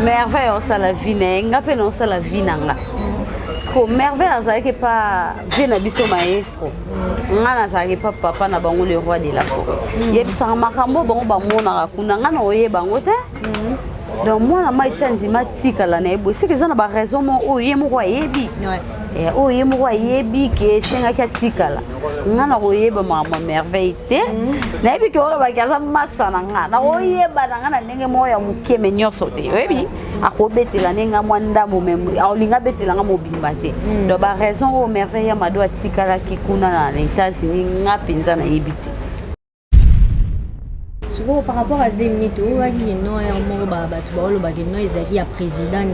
Merveille, on s'en la vie, on s'en la vie. Parce que merveille, c'est pas bien habitué maestro. On a pas papa na bango le roi de la forêt. Il y a ça makambo bango bango na kuna ngana oye bango te. Donc moi na mai tsanzi matika la na ebo c'est que ça na ba raison mo oye mo kwa yebi. Et oye mo kwa yebi ke senga ka tikala. Ngana oye ba mama merveille te. Na yebi ke ola ba kaza masa na ngana oye ba na ngana ndenge mo ya mukeme nyoso te. Yebi akobetela nenga mwanda mo memri olinga betela nga mobimba te. Donc ba raison o merveille ya mado atikala ki kuna na États-Unis nga penza na yebi te. Par rapport à Zemnito, il y a un président, il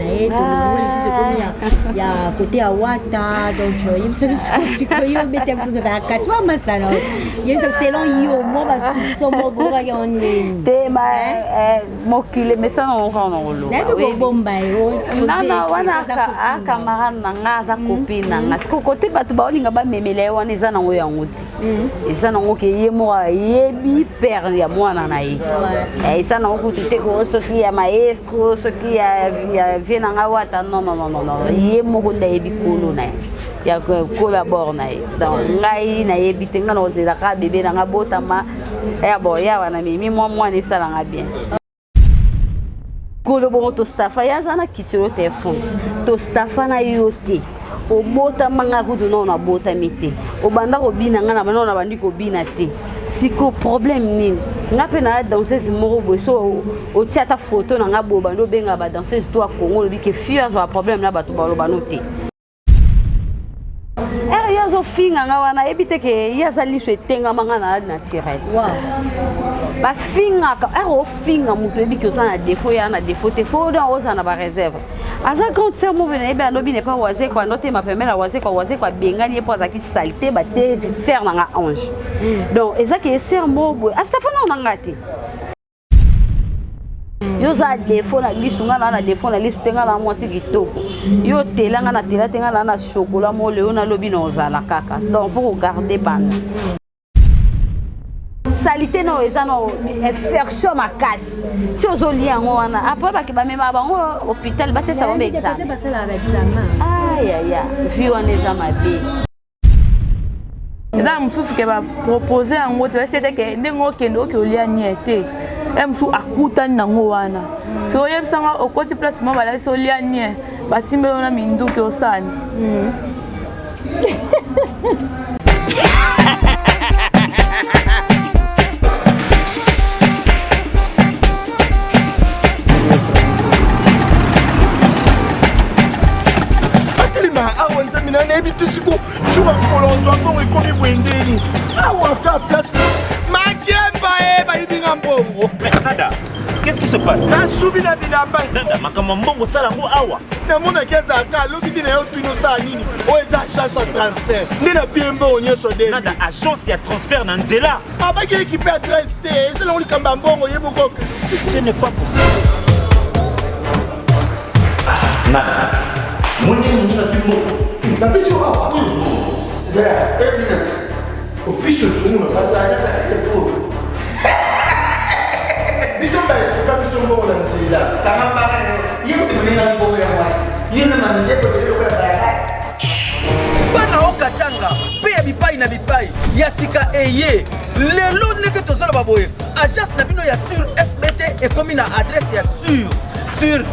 y a côté à Wata, donc il me semble que il y a et ça non coûté que ce qui est maestro ce qui vient en Wata non il mo gonda yebi kolo na ya collabore na donc ngai na yebi tenga no zela ka bébé na botama ya boya wana mimi moi ni sala nga bien kolo bon to stafa ya zana kitiro telefone to stafa na yote o bota manga kudu no na bota mite o banda ko bina nga na na bandi ko bina te siko problème nini nga pe na danseuse moko boso o tia ta photo na nga boba ndo benga ba danseuse to a Congo lobi ke fio zo problème na bato ba lo banote ya zo finga nga wana ebite ke ya za liso etenga manga na naturel ba finga ka o finga muto ebi ke ça na défaut ya na défaut te faut dans osa na ba réserve aza quand c'est mo bene ebe anobi ne pas waze kwa note ma pemela waze kwa bengani e poza ki saleté ba tie ser na nga ange donc ezaki ser mo bo astafana na ngati yo za défaut na lisu nga na défaut na lisu tenga na mwasi kitoko yo telanga na tela tenga na chocolat mo leo na lobi na ozala kaka donc faut regarder bana salité no ezano infection makasi si ozoli yango wana après ba ke ba mema bango hôpital ba c'est ça on examen aïe aïe vi wana eza mabe eza mosusu ke ba proposer yango te c'était ke ndenge okende okolia niete emsu akutani nango wana so yebisanga okoti place mo bala so lia nie basimbelo na minduki osani Qu'est-ce qui se passe? Nada agence ya transfert na nzela. Ce n'est pas possible. Nada. Bana okatanga pe ya bipai na bipai ya sika eye lelo ndenge tozala baboye agence na bino ya sur FBT ekomi na adresse ya sur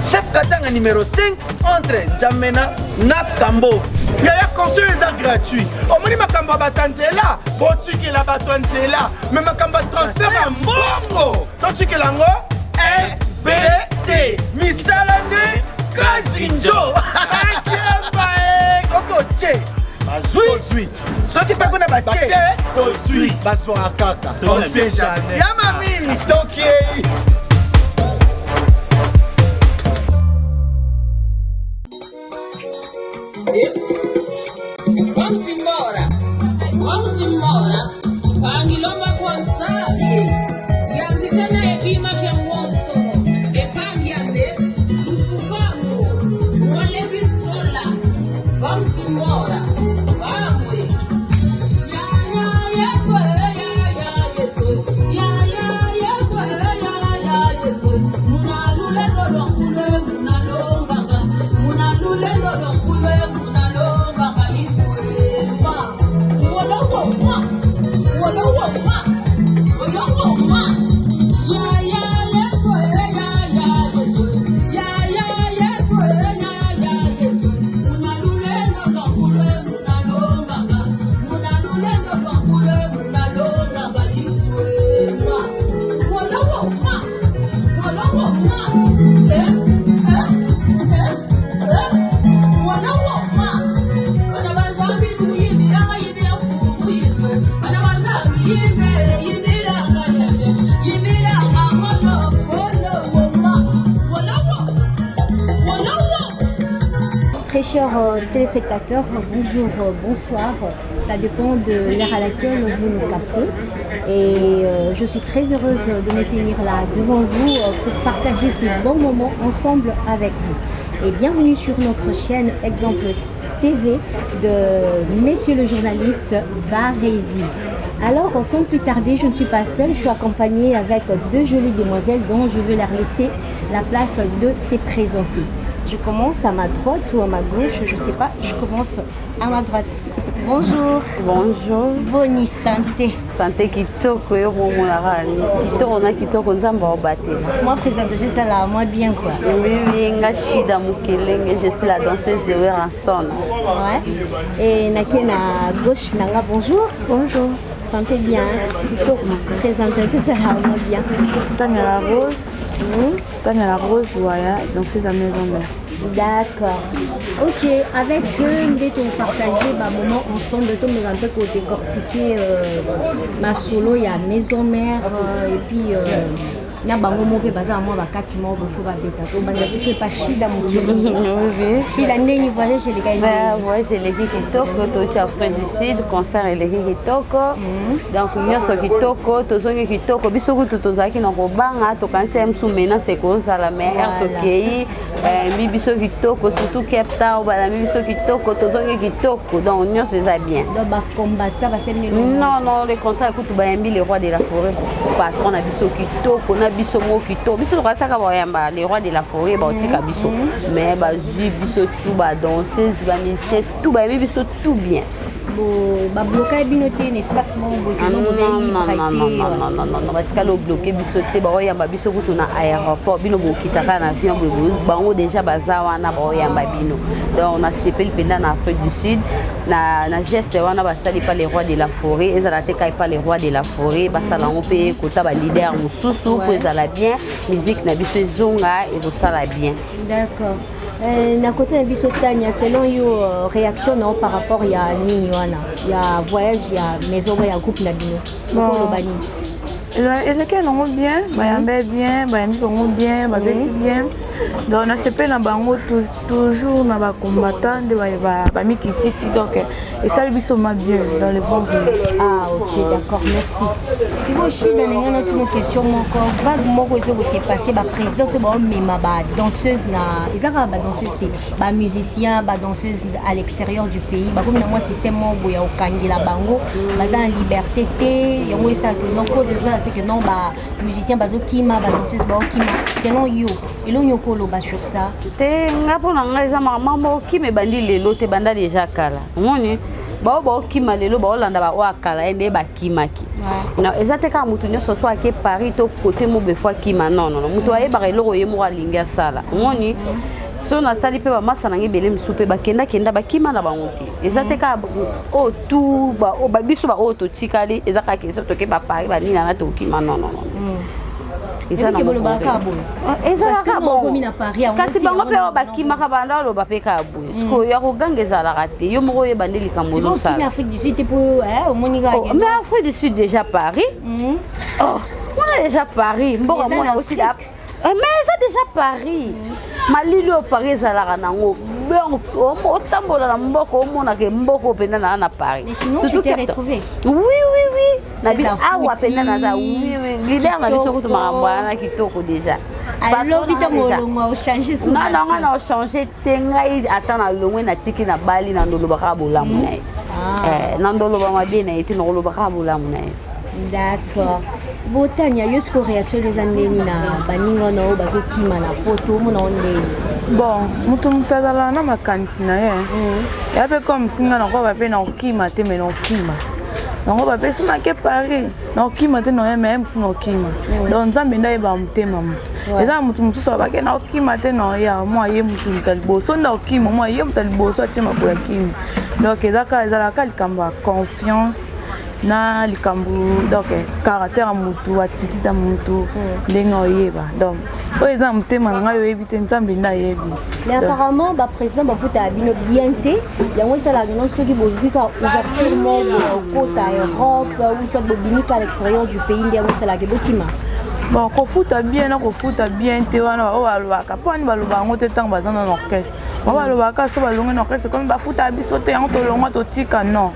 chef Katanga numéro 5 entre Njamena na Kambo. Yaya conseil est gratuit. Au moins makamba batanzela, botiki la batanzela, mais makamba transfert à mbongo. Tandis que lango FBT misalane kazinjo. Koko che bazui. Ce qui fait qu'on a baché. Tozui. Baso akaka. On sait jamais. Yamamini. Tokiei. Vamos embora. Pangilomba kwanzali. Yandikana epima kya mwoso. Epangyambe. Ufufango. Très chers téléspectateurs, bonjour, bonsoir. Ça dépend de l'heure à laquelle vous nous captez. Et je suis très heureuse de me tenir là devant vous pour partager ces bons moments ensemble avec vous. Et bienvenue sur notre chaîne Exemple TV de Monsieur le journaliste Barézy. Alors, sans plus tarder, je ne suis pas seule, je suis accompagnée avec deux jolies demoiselles dont je vais leur laisser la place de se présenter. Je commence à ma droite ou à ma gauche, je ne sais pas, je commence à ma droite. Bonjour. Bonjour. Boni santé. Santé kitoko yo momonarani. Kitoko na kitoko nzamba obatela. Moi présentation ça là, moi bien quoi. Oui, nga Shida Mukelenge, je suis la danseuse de Weranson. Ouais. Et nake na gauche nanga bonjour. Bonjour. Santé bien. Kitoko. Présentation ça là, moi bien. Tania la Rose. Tania la Rose, voilà, danseuse à maison mère. D'accord. Ok, avec eux, nous allons partager un moment ensemble. Nous allons un peu décortiquer ma solo, il y a maison mère et puis na bango mope baza moi bakati mo bofo ba beta to banda ce pas Shida Mukelenge. Oui. Shida ndeni voilà je les gagne. Ouais, je l'ai dit kitoko to tu Afrique du Sud concert et les kitoko. Donc nyonso kitoko to zongi kitoko biso kutu to zaki na kobanga to kanse msumena c'est cause la mer to pays mi biso kitoko surtout Cape Town bala mi biso kitoko to zongi kitoko donc nyonso les a bien. Donc ba combattre ba c'est non les contrats kutu ba yambi le roi de la forêt patron na biso kitoko na biso mo kitoko biso ka saka ba yamba le roi de la forêt ba otika biso mais ba zu biso tout ba danseuse ba musicien tout ba yambi biso tout bien. Ba bloquer binoté un espace mon non batika lo bloquer biso te ba oyamba biso kutu na aéroport bino bokitaka na avion bango déjà baza wana ba oyamba bino donc on a sepel penda na Afrique du Sud na geste wana basali pas les rois de la forêt ezala te kai pas les rois de la forêt basala ngo pe kota ba leader mususu ko ezala bien musique na biso zonga et bosala bien. D'accord. Na côté de biso Tania, selon yo réaction non par rapport il y a ni wana il y a voyage il y a maison il y a groupe na bino ko lo bani Et lesquels ont bien, bayambe bien, bayambi bien, babeti bien. Donc on a ce na bango toujours na ba combattant de ba mikiti ici donc et ça lui soma bien dans les bons jours. Ah ok d'accord merci. Si vous aussi dans une autre question encore vague moko eso ko s'est passé ba président c'est bon mema ba danseuse na ezaka ba danseuse ba musicien ba danseuse à l'extérieur du pays ba comme na moi système mo boya okangela bango baza en liberté té yango ça que non cause c'est que non ba musicien bazo kima ba danseuse ba kima selon yo elo nyoko lo ba sur ça te ngapo na ngai za mambo kime bandi lelo te banda déjà kala moni ba kima lelo ba olanda ba wakala ende ba kimaki non ezate ka mutu nyoso so ake Paris to côté mo be fois kima non mutu aye ba lelo ye mo alinga sala moni so natali pe ba masa na ngebele msupe ba kenda ba kima na bango te ezate ka o tout ba biso ba o to tikali ezaka ke so to ke ba Paris ba nina na to kima non Eza na bolo ba kabo. Eza na kabo. Kasi bango pe bakimaka banda lo ba pe kabo. Sko ya ko gangeza la raté. Yo moko ye bandeli kamozo ça. C'est Afrique du Sud pour Monica. Mais Afrique du Sud déjà Paris. Oh, on a déjà Paris. Bon moi aussi là. Mais ça déjà Paris. Malilo Paris ezalaka nango. O tambola na mboko omona ke mboko penda na Paris. Surtout tu t'es retrouvé. Oui. Na bi awa penda na za oui. Leader na biso kutu marambwana kitoko déjà. Alors vite molongo o changer sous. Non, on a changé tengai atana longwe na tiki na bali na ndolo baka bolamu na. Nandolo ba mabie na eti ndolo baka bolamu na. D'accord. Botania, yo ce réaction des années na baningo no bazo kima na poto mona onde. Bon, mutu mutazala na makanisi na ye. Ya pe comme singa na kwa pe na okima te me na okima. Donc ba pe suma ke Paris, na okima te no ye même suna okima. Donc nzambe nda ba mutema mu. Eza mutu mususu ba ke na okima te no ya mo ye mutu mutalibo. So nda okima mo ye mutalibo so atima kwa kimi. Donc eza la kamba confiance. Na likambu donc caractère mutu attitude à mutu lenga oyeba donc o exemple tema nga yo ebite nzambe nda yebi mais apparemment ba président ba futa abino bien te yango ça la non ceux qui bozika ouverture mo kota Europe ou soit bobinika à l'extérieur du pays ndia ça la kebokima bon ko futa bien te wana o alobaka poni baloba ngo te tang bazana na orchestre ba balobaka so balonga na orchestre comme ba futa biso te yango to longa to tika non.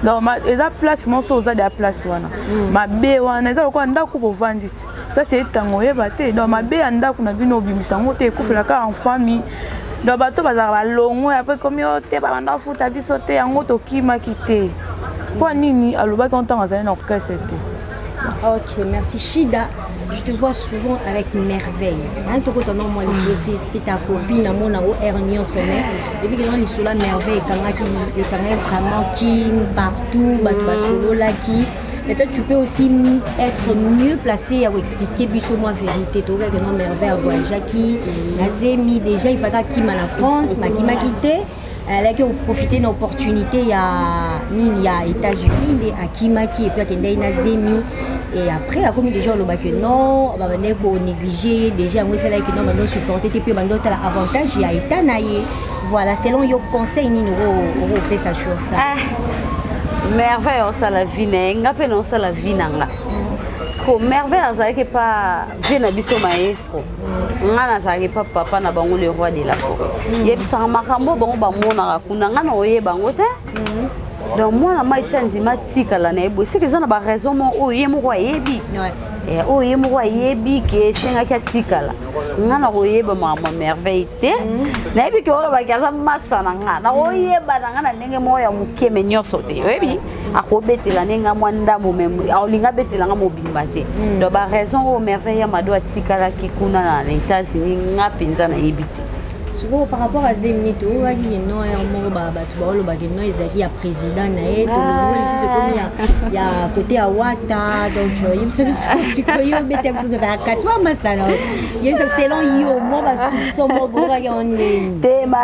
Donc eza place moso oza de place wana mabe wana eza ko ndako ko vanditi place etango yeba te donc mabe ya ndako na bino obimisa ngo te ekufela ka en famille donc bato bazala balongo après comme yo te ba banda futa biso te yango to kima kite po nini alobaki ontanga za na orchestre te. Ok, merci Shida. Je te vois souvent avec merveille. Hein, tu connais moi c'est ta copine, mon amour hernie au sommet. Et puis que dans les sous la merveille, quand il est vraiment king partout, bat solo là qui. Peut-être tu peux aussi être mieux placé à vous expliquer plus ou moins vérité. Tu vois que non merveille à voyager qui, Nazemi déjà il fallait qu'il m'a la France, qui m'a quitté. Elle a profité d'une opportunité il y a États-Unis, à Kimaki et puis à Nazemi. Et après, à comme déjà on a que non, on va négliger déjà moi c'est là que non, on doit supporter et puis on doit avoir avantage il y a état naïe. Voilà, selon yo conseil ni on fait ça sur ça. Merveille ça la vie n'enga pe non ça la vie n'anga. Parce que merveille ça que pas bien abisso maestro. Ngana ça que pas papa na bango le roi de la forêt. Yeb ça makambo bango ba mona kuna ngana oye bango te. Donc moi la maïtia nzima tika la na ebo c'est que ça na ba raison mon oye mo roi yebi. Et oye mo roi yebi que senga ka tika la. Ngana oye ba mama merveille te. Na yebi que ola ba kaza massa na ngana oye ba na ngana ndenge mo ya mukeme nyoso te. Yebi akobetela nenga mwanda mo memu olinga betela nga mobimba te. Donc ba raison o merveille ma do tika la kikuna na États-Unis nga pinza na yebi te. Souvent par rapport à Zemni, tu vois qu'il y a non il y a président naé, tout c'est comme il y a côté à Wata, donc il me semble que il y a des choses de la 4 mois maintenant. Il y a selon yo moi ba son mo bo ga on tema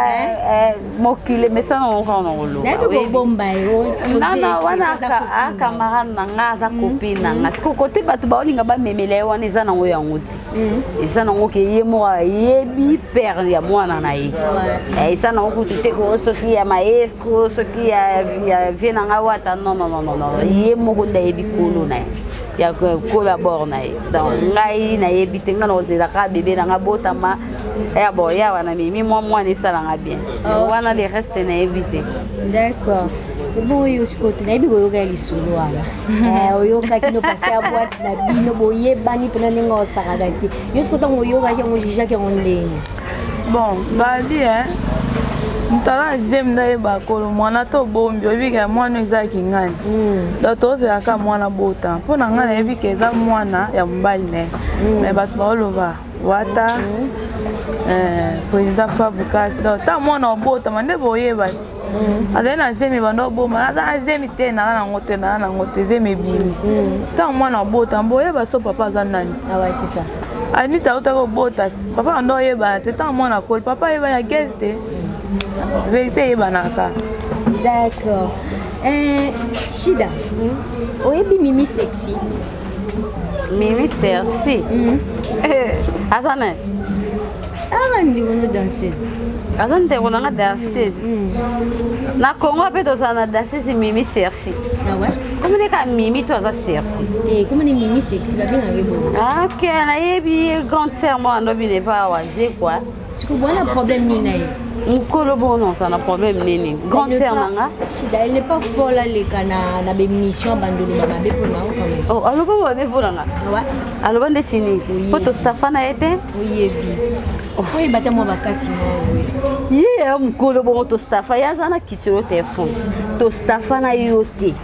mokile mais ça on rolo. Na ko bomba yo. Nana wana ka camarade nanga za copine nanga. Siko côté batu ba olinga ba memele wana eza nango ya nguti. Eza nango ke yemo yebi père ya mwana. Et ça non coûte ce qui est maestro ce qui est vient en awata non il mo gonda ebikolo na ya collabore na donc ngai na ebitenga na ozela ka bébé na botama ya boya wana mimi moi ni sala nga bien wana le reste na ebité. D'accord. Bon yo scott na bigo yo ga lisolo ala yo ka kino passer à boîte na bino boye bani pena ninga osakadaki yo scott ngo yo ga ngo jija ke onde. Bon, bali mtala zem na eba kolo mwana to bombi obika mwana ezaki ngani. Dato ze aka mwana bota. Pona ngana ebika eza mwana ya mbali ne. Me batu baoloba wata président Fabrikas ta mwana obota mande boyeba. Adena zemi bando boma na zemi te na ngote na ngote zemi bimi. Ta mwana obota boyeba so papa za nani. Ah ouais, c'est ça. Anita utako bota papa ndo yeba te ta mwana kol papa yeba ya guest vérité yeba naka. D'accord. Shida. Oyebi Mimi Sexy. Mimi Sexy. Azana. Ah ndi wono danseuse. Azana te wona danseuse. Na Congo pe to sana danseuse Mimi Sexy. Ah ouais. Comment est que Mimi toi ça Sexy? Et comment est Mimi Sexy va bien arriver. Ah OK, na yebi grand serment ndo bine pa waje quoi. Tu comprends le problème ni naï. Mukolo bon ça na problème nini. Grand serment nga. Shida elle n'est pas folle les kana na be mission bandolo ba be pona quand même. Oh, alo ba be pona nga. Ouais. Alo bande chini. Poto Stefana était? Oui, oui, bata mo bakati mo. Ye mukolo bon to Stefana ya zana kitiro telefone. To Stefana yote.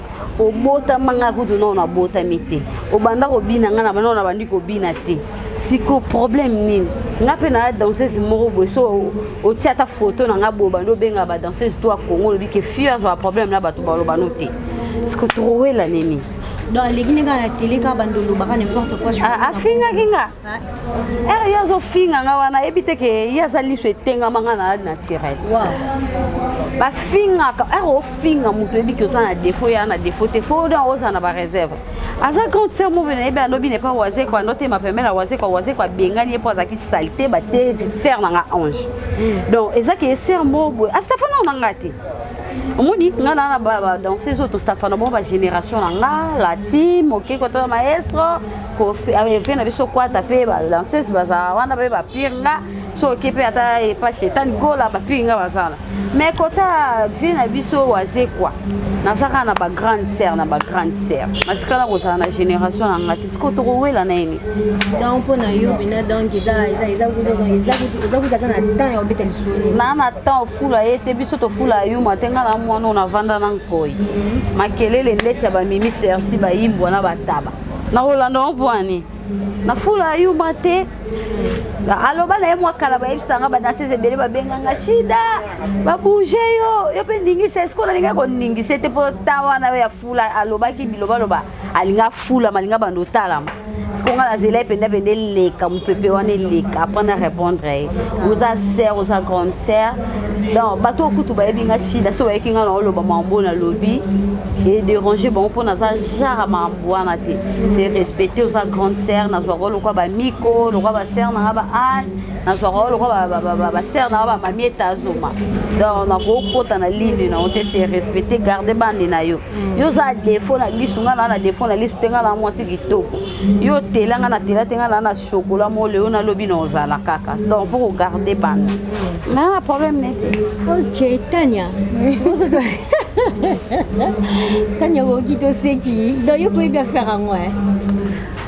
obota manga kutu na ona bota mité obanda ko bina ngana bana na bandi ko bina té siko problème nini nga pe na danseuse moko boso o tiata photo na nga boba ndo benga ba danseuse to a Congo lobi ke fia zo problème na bato ba lo banoté siko trouver la nini dans les guinées à la télé quand bandolo baka n'importe quoi ah finga kinga ya zo finga nga wana ebite ke ya zali so etenga manga na naturel wow ba finga ka o finga muto ebi ke ça na défaut ya na défaut te faut dans osa na ba réserve asa quand c'est mo bene ebe anobi ne pas waze kwa note ma permet la waze kwa bengani po za ki saleté ba tie ser na nga ange donc ezaki ser mo bo astafana na ngati omoni nga na ba danser zo to stafana bon ba génération nga la team OK kota maestro ko fait na biso kwa taper ba danser baza wana ba pinga so OK pe ata e pa shetan gola ba pinga bazala mais kota fait na biso waze kwa na saka na ba grande sœur matikala ko sa na génération nga tisko to wela na nini donc pona yo bina donc eza na temps ya obeta lisoni na temps fula ete biso to fula yo matenga na mwana ona vanda na nkoi makelele ndeti ya ba mimi sersi ba yimbwa na bataba na rolando mpwani na fula yo mate aloba na ye mwakala bayebisanga badanseuse ebele babenganga shida babouge yo mpe ndingisa esiko nalinga koningisa ete mpo ta wana ya fula alobaki bilobaloba alinga fulama alinga bando otalama siko nga nazela ependapende eleka mopepe wana eleka apres na répondre ye oza sere oza grande sere donc bato okutu bayebinga shida so bayeki nga na oloba mambo nalobi et déranger bango mpo naza genre mambo wana te c'est respecter oza grande sere nazwaka olokwa bamiko lokwa basere nanga ba ane nazwaka olokwa basere nanga bamami etazoma donc nakokota na ligne na yo te c'est respecter garde bande na yo yo oza défaut na lisu nga na défaut na lisu te nga na mwasi kitoko yo telanga na tela te nga na chocolat mo leo nalobi na ozala kaka donc faut regarder bande mais un problème nete OK Tania Tania okitoseki donc yo pouvez bien faire en moi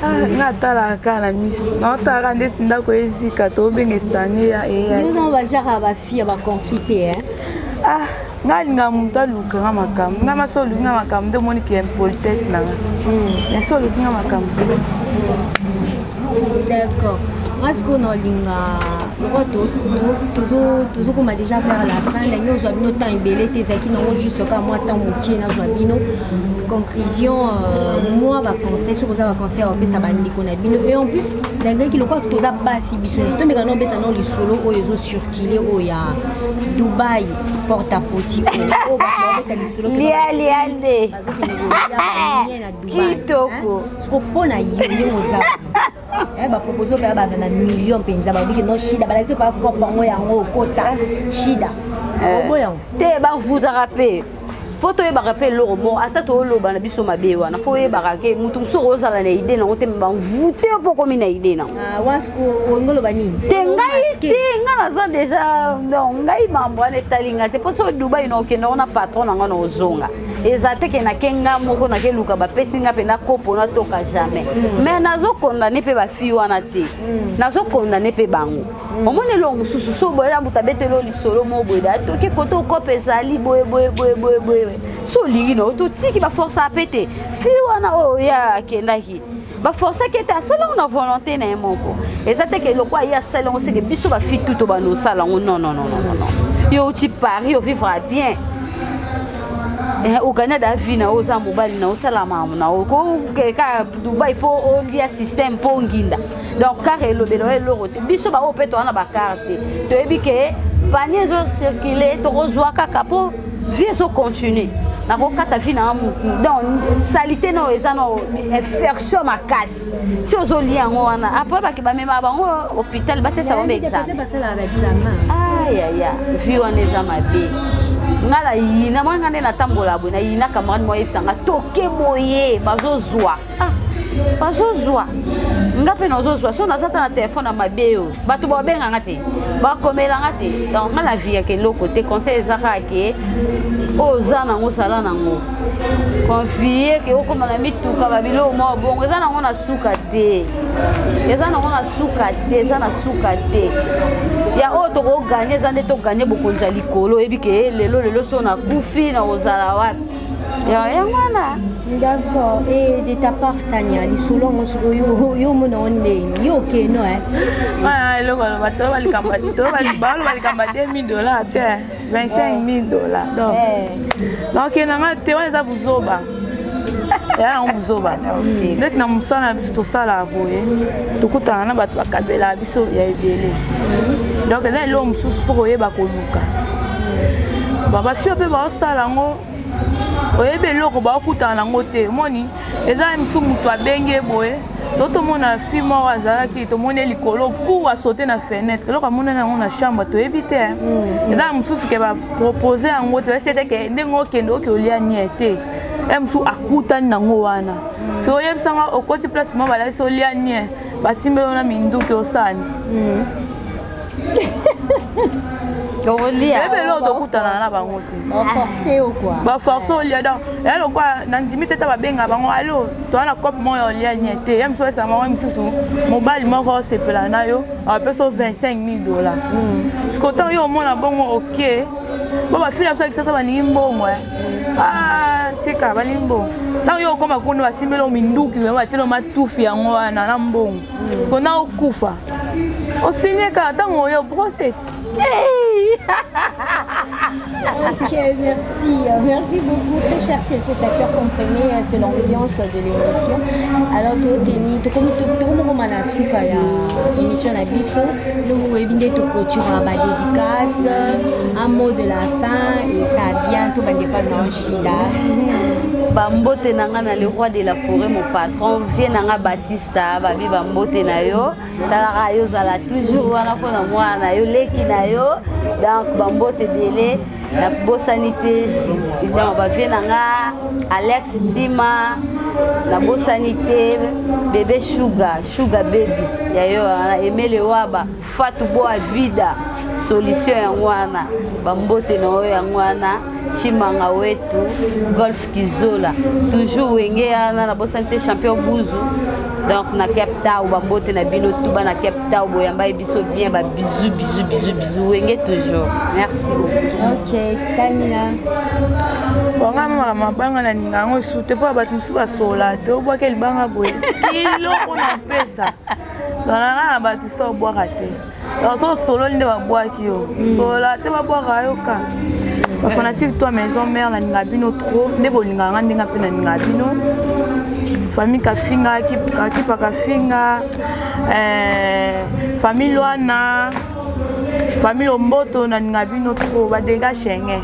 nga talaka na miso naotaka ndeti ndako ezika tobenga estanie ya eya nous on va genre ba fille ba confiter nga alinga moto aluka nga makambo nga maso oluki nga makambo nde omoni ke impolitesse na nga mais so oluki nga makambo d'accord moi ce qu'on a linga toujours comme déjà vers la fin les nous ont nos temps embellé tes qui n'ont juste qu'à moi temps moitié na bino conclusion moi va penser sur ça va penser au ça bandi qu'on a bino et en plus d'un qui le quoi tous a basi biso juste mais quand on beta non les solo o les circuler o ya Dubaï porte à porte o ba beta les solo liande kitoko ce qu'on pona yo oza ba proposer ba na million penza ba biki no shida ba laisse pas ko pango yango kota shida oboya te ba vuta rapé photo e ba rapé loro mo ata to lo ba na biso mabe wana fo e ba ke mutu so rozala na ide na ote ba vuta po ko mina ide na wasko ngolo bani te ngai na za déjà donc ngai mambo ane talinga te poso Dubai no ke na patron na ngona ozonga ezate ke na kenga moko na ke luka ba pesinga pe na kopo na toka jamais mais nazo condamner pe ba fi wana te nazo condamner pe bango omone lo mususu so boyela mutabete lo lisolo mo boyda to ke koto ko pesali boye so lingi no to tiki ba force a péter fi wana o ya kendaki ba force ke ta selon na volonté na moko ezate ke lo kwa ya selon c'est que biso ba fi tout ba no sala non yo ti pari yo vivra bien au Canada vina oza mobali na osala mamu na ko ka Dubai po on dia système po nginda donc car elobelo elorote biso ba opeto na ba carte to ebike panier zo circuler to rozwa kaka po vie so continuer na ko kata vina mu donc salité no eza no infection makasi si ozo lien ngona après ba ke ba mema bango hôpital ba c'est ça on examen aya vie on examen be ngala yina mwanga nde na tambola bwe na yina camarade mo yebisanga toke boye bazozwa bazozwa ngape nozozwa so nazata na téléphone na mabeo bato babenga ngate bakomela ngate donc ngala vie ke loko te conseil ezaka ke oza nango sala nango confier ke okoma na mituka babilo mo bongo eza nango na suka te eza nango na suka te eza na suka te ya oto ko gagner za nde to gagner bokonza likolo ebike lelo so na kufi na ozala wapi ya mwana D'accord. Et de ta part, Tania, les soulons, yo mon yo ok non hein. Ah, le gars, bateau va le $2000 $25,000. Donc il y a un théorie de buzoba. Il y a un buzoba. Net na musana biso sala boye. Tukutana na bato bakabela biso ya ebele. Donc là l'homme mususu faut yeba koluka. Baba fio pe ba sala ngo. Oyebe loko ba kutana ngo te. Moni eza musu mutu abenge boye. Toto mona fille mo azalaki to mona likolo pour a sauter na fenêtre. Loko mona na ngona chambre to ebite. Eza mususu ke ba proposer ngo te c'était ke ndengo kendo ke olia niete. Musu akutani na ngo wana. So yebisanga okoti place mo bala so lia nie. Basimbelo na minduki osani. Ebe lo to kutana na bango te. Forcé ou quoi? Ba forcé o lia donc. Et lo quoi na ndimite ta ba benga bango allo. To na cop mo yo lia niete. Yem so sa mo msusu. Mobile mo ko se pela na yo. A peso $25,000. Skotan yo mo na bongo OK. Baba fila so kisasa ba ni mbongo ah tika ba ni mbongo. Tant yo koma kuno basimbelo minduki ba tshelo matufi yango wana na mbongo. Sko na okufa. O signeka tango yo procès. Ok, merci. Merci beaucoup, très chers téléspectateurs. Comprenez, c'est l'ambiance de l'émission. Alors, comme l'émission Nabiso, nous avons clôture à la dédicace, un mot de la fin, et ça a bientôt dans Shida. Bambote nanga na le roi de la forêt, mon patron, vient nanga Batista, babi bambote na yo, talaka yo zala toujours wana pona mwana yo leki na yo, donc bambote délai, la bosanité, évidemment babi nanga Alex Tima, la bosanité, bébé Sugar baby, ya yo aimé le waba, Fatou Boa Vida, solution ya mwana, bambote na yo ya mwana. Chimanga wetu Golf Kizola toujours wenge ana na bosanté champion Buzu donc na Cape Town bambote na bino tuba na Cape Town boyamba biso bien ba bisous wenge toujours merci beaucoup. OK Kamila bonga mama banga na ninga ngo sute po ba tmusu ba sola to bo ke libanga boye kilo ona pesa na ba tu so bo raté so solo nde ba boaki yo sola te ba boaka yo ka. Les fanatiques, toi, maison mère, la ningabino trop, ne bolinga ngandinga pe na ningabino. Famille Kafinga, Kipa Kafinga, famille Loana, famille Omboto na ningabino trop, ba dégâts chengé.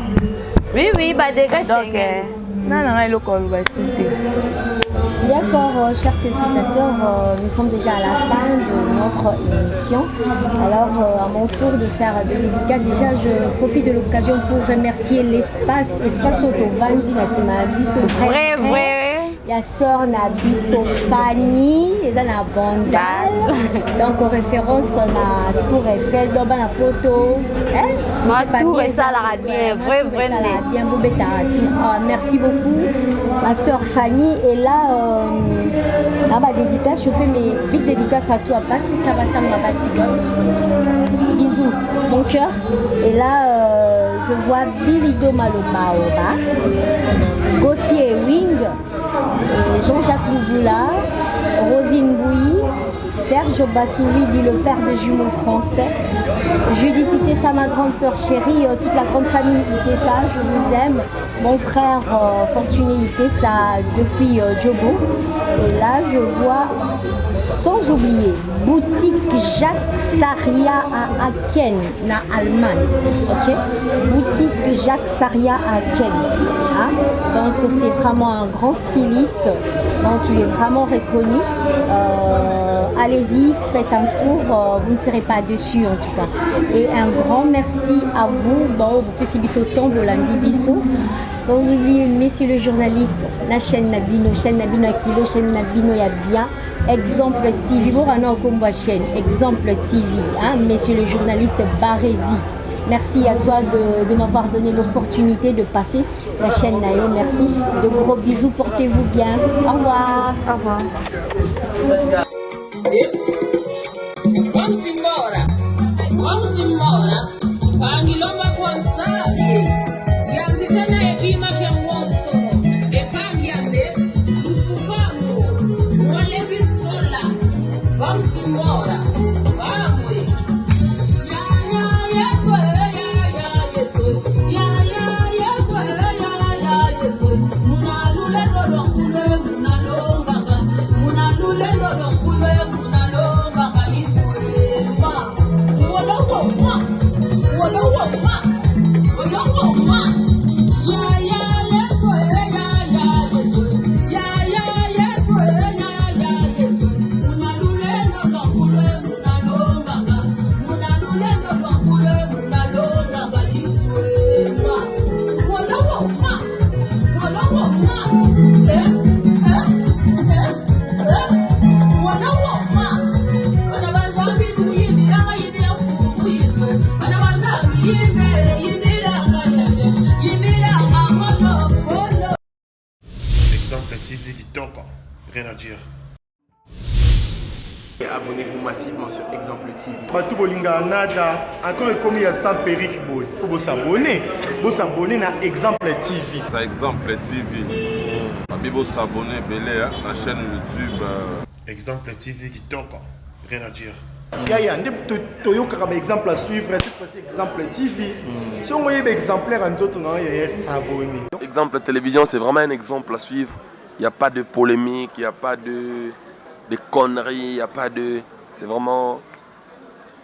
Oui, ba dégâts chengé. Non, le col va sauter. D'accord, chers téléspectateurs, nous sommes déjà à la fin de notre émission. Alors, à mon tour de faire de dédicace, déjà je profite de l'occasion pour remercier l'espace Autovandi, vrai. Il y a sœur Nabiso Fanny, et là na Bandal. Donc, en référence à Tour Eiffel, dans la photo. Ma tour et ça la bien, vrai. Bien, merci beaucoup, ma sœur Fanny. Et là, à ma dédicace, je fais mes big dédicaces à toi, Baptiste Abatang, ma Batigote. Bisous, mon cœur. Et là, je vois Bilido Malobaoba, Gauthier Wing, Jean-Jacques Louboula, Rosine Bouilly, Serge Batouri, dit le père de jumeaux français, Judith Itessa, ma grande sœur chérie, toute la grande famille Itessa, je vous aime, mon frère Fortuné Itessa depuis Djogo. Et là, je vois, sans oublier, boutique Jacques Saria à Aken, na Allemagne. Ok? Boutique Jacques Saria à Aken. Hein? Donc, c'est vraiment un grand styliste. Donc, il est vraiment reconnu. Allez-y, faites un tour. Vous ne tirez pas dessus, en tout cas. Et un grand merci à vous. Bon, vous pouvez biso tombe lundi biso. Sans oublier, messieurs les journalistes, la chaîne Nabino Akilo, chaîne Nabino ya bien. Exemple TV, bon, on a comme chaîne, Exemple TV, hein, messieurs les journalistes Barési. Merci à toi de m'avoir donné l'opportunité de passer la chaîne Nayo. Merci. De gros bisous, portez-vous bien. Au revoir. Au revoir. Vamos embora. Pangilomba kwanza. Yanzisena epima kya mwoso. Epangi ambe. Exemple TV Kitoko, rien à dire. Abonnez-vous massivement sur Exemple TV. Batou bolinga nada, encore comme il y a ça Peric Boy. Il faut vous s'abonner. Vous s'abonner à Exemple TV. Ça Exemple TV. Babi vous s'abonner belé à la chaîne YouTube. Exemple TV Kitoko, rien à dire. Yaya, toyoka comme exemple à suivre, cette fois-ci Exemple TV. Si on voyait exemplaire en autres, non, il y a s'abonner. Exemple télévision, c'est vraiment un exemple à suivre. Il n'y a pas de polémique, il n'y a pas de conneries, il n'y a pas de... C'est vraiment...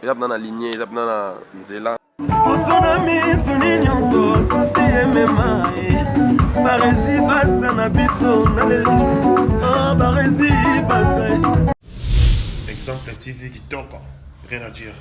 Il y a dans la lignée, il y a dans la nzela. Exemple TV Kitoko, rien à dire.